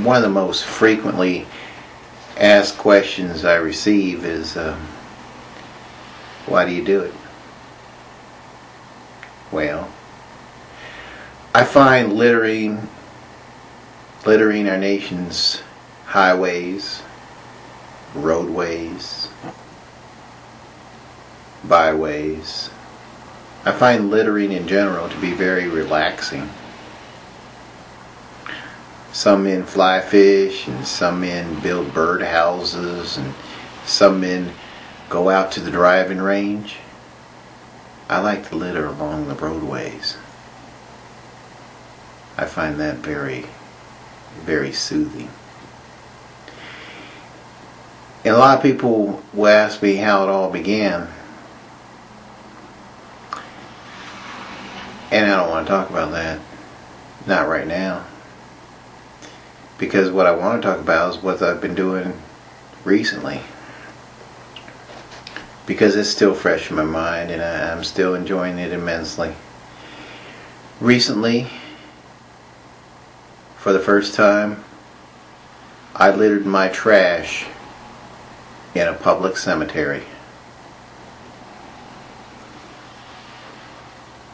one of the most frequently asked questions I receive is, why do you do it? Well, I find littering our nation's highways, roadways, byways, I find littering in general to be very relaxing. Some men fly fish, and some men build bird houses, and some men go out to the driving range. I like to litter along the roadways. I find that very, very soothing. And a lot of people will ask me how it all began. And I don't want to talk about that. Not right now. Because what I want to talk about is what I've been doing recently. Because it's still fresh in my mind and I'm still enjoying it immensely. Recently, for the first time, I littered my trash in a public cemetery.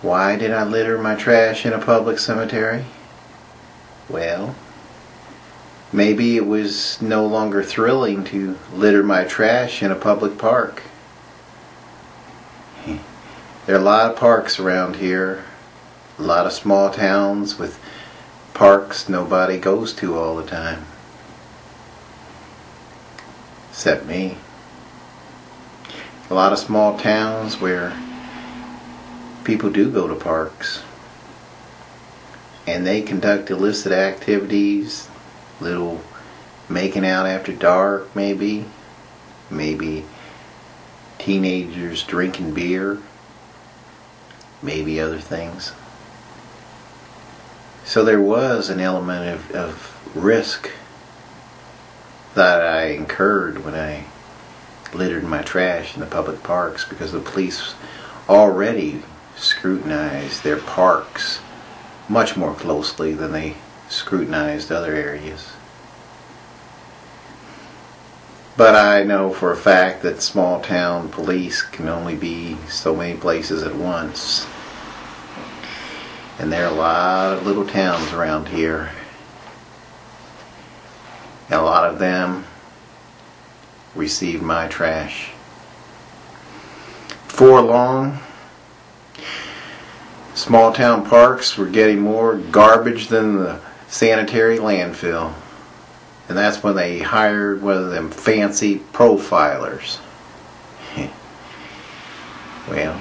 Why did I litter my trash in a public cemetery? Well, maybe it was no longer thrilling to litter my trash in a public park. There are a lot of parks around here, a lot of small towns with parks nobody goes to all the time. Except me. A lot of small towns where people do go to parks and they conduct illicit activities, little making out after dark, maybe teenagers drinking beer, maybe other things. So there was an element of risk that I incurred when I littered my trash in the public parks, because the police already scrutinized their parks much more closely than they scrutinized other areas. But I know for a fact that small town police can only be so many places at once. And there are a lot of little towns around here. And a lot of them received my trash. Before long, small town parks were getting more garbage than the sanitary landfill. And that's when they hired one of them fancy profilers. Well,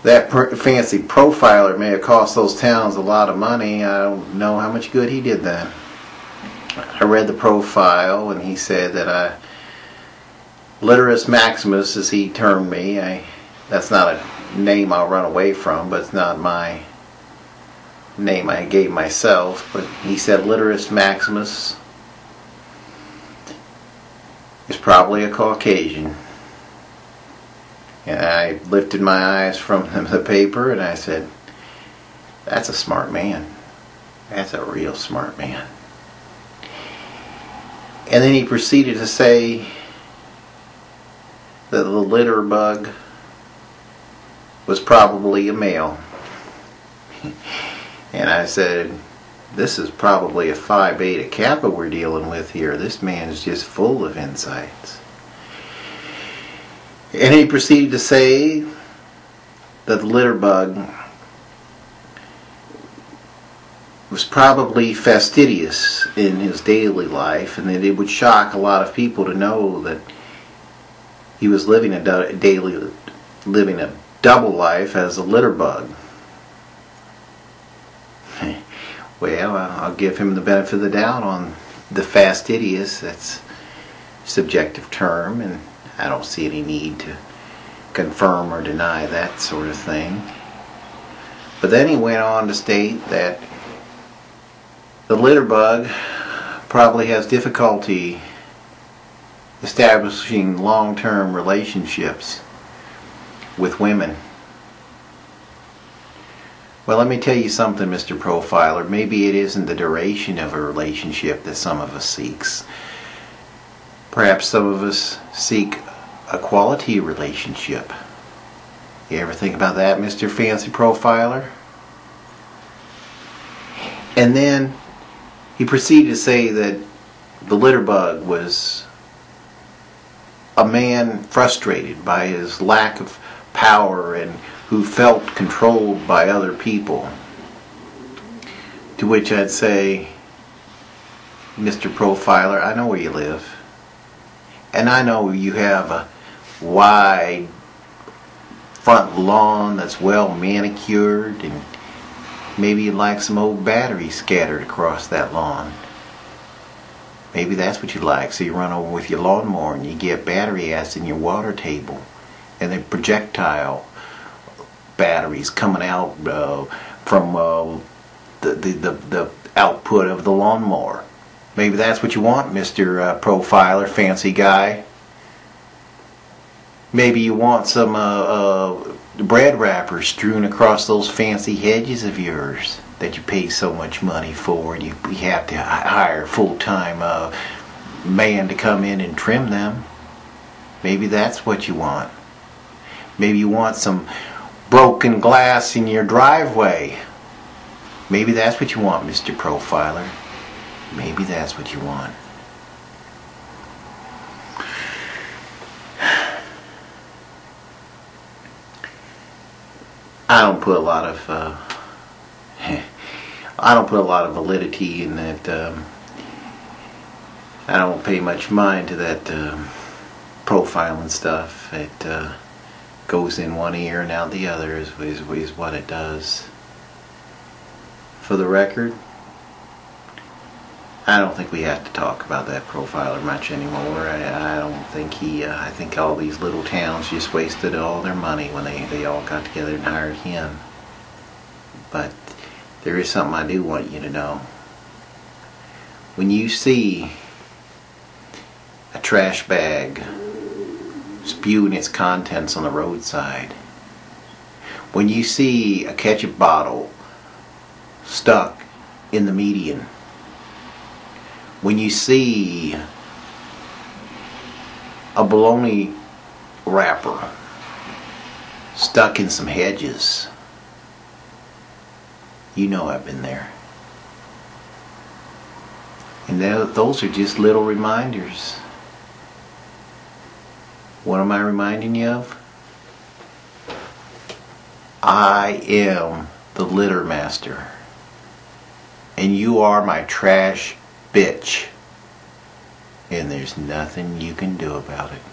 that fancy profiler may have cost those towns a lot of money. I don't know how much good he did then. I read the profile and he said that Litterus Maximus, as he termed me, that's not a name I'll run away from, but it's not my name I gave myself. But he said Litterus Maximus is probably a Caucasian. And I lifted my eyes from the paper and I said, that's a smart man. That's a real smart man. And then he proceeded to say that the Litterbug was probably a male. And I said, this is probably a Phi Beta Kappa we're dealing with here. This man is just full of insights. And he proceeded to say that the Litterbug was probably fastidious in his daily life, and that it would shock a lot of people to know that he was living a double life as a litterbug. Well, I'll give him the benefit of the doubt on the fastidious. That's a subjective term, and I don't see any need to confirm or deny that sort of thing. But then he went on to state that the litterbug probably has difficulty establishing long-term relationships with women. Well, let me tell you something, Mr. Profiler. Maybe it isn't the duration of a relationship that some of us seeks. Perhaps some of us seek a quality relationship. You ever think about that, Mr. Fancy Profiler? And then he proceeded to say that the Litterbug was a man frustrated by his lack of power and who felt controlled by other people. To which I'd say, Mr. Profiler, I know where you live. And I know you have a wide front lawn that's well manicured, and maybe you'd like some old batteries scattered across that lawn. Maybe that's what you like, so you run over with your lawnmower and you get battery acid in your water table, and then projectile batteries coming out from the output of the lawnmower. Maybe that's what you want, Mr. Profiler, fancy guy. Maybe you want some bread wrappers strewn across those fancy hedges of yours that you pay so much money for, and you have to hire a full-time man to come in and trim them. Maybe that's what you want. Maybe you want some broken glass in your driveway. Maybe that's what you want, Mr. Profiler. Maybe that's what you want. I don't put a lot of validity in that. I don't pay much mind to that profiling stuff. It goes in one ear and out the other is what it does. For the record, I don't think we have to talk about that profiler much anymore. I don't think I think all these little towns just wasted all their money when they all got together and hired him. But there is something I do want you to know. When you see a trash bag spewing its contents on the roadside, when you see a ketchup bottle stuck in the median, when you see a bologna wrapper stuck in some hedges, you know I've been there. And those are just little reminders. What am I reminding you of? I am the litter master, and you are my trash bitch, and there's nothing you can do about it.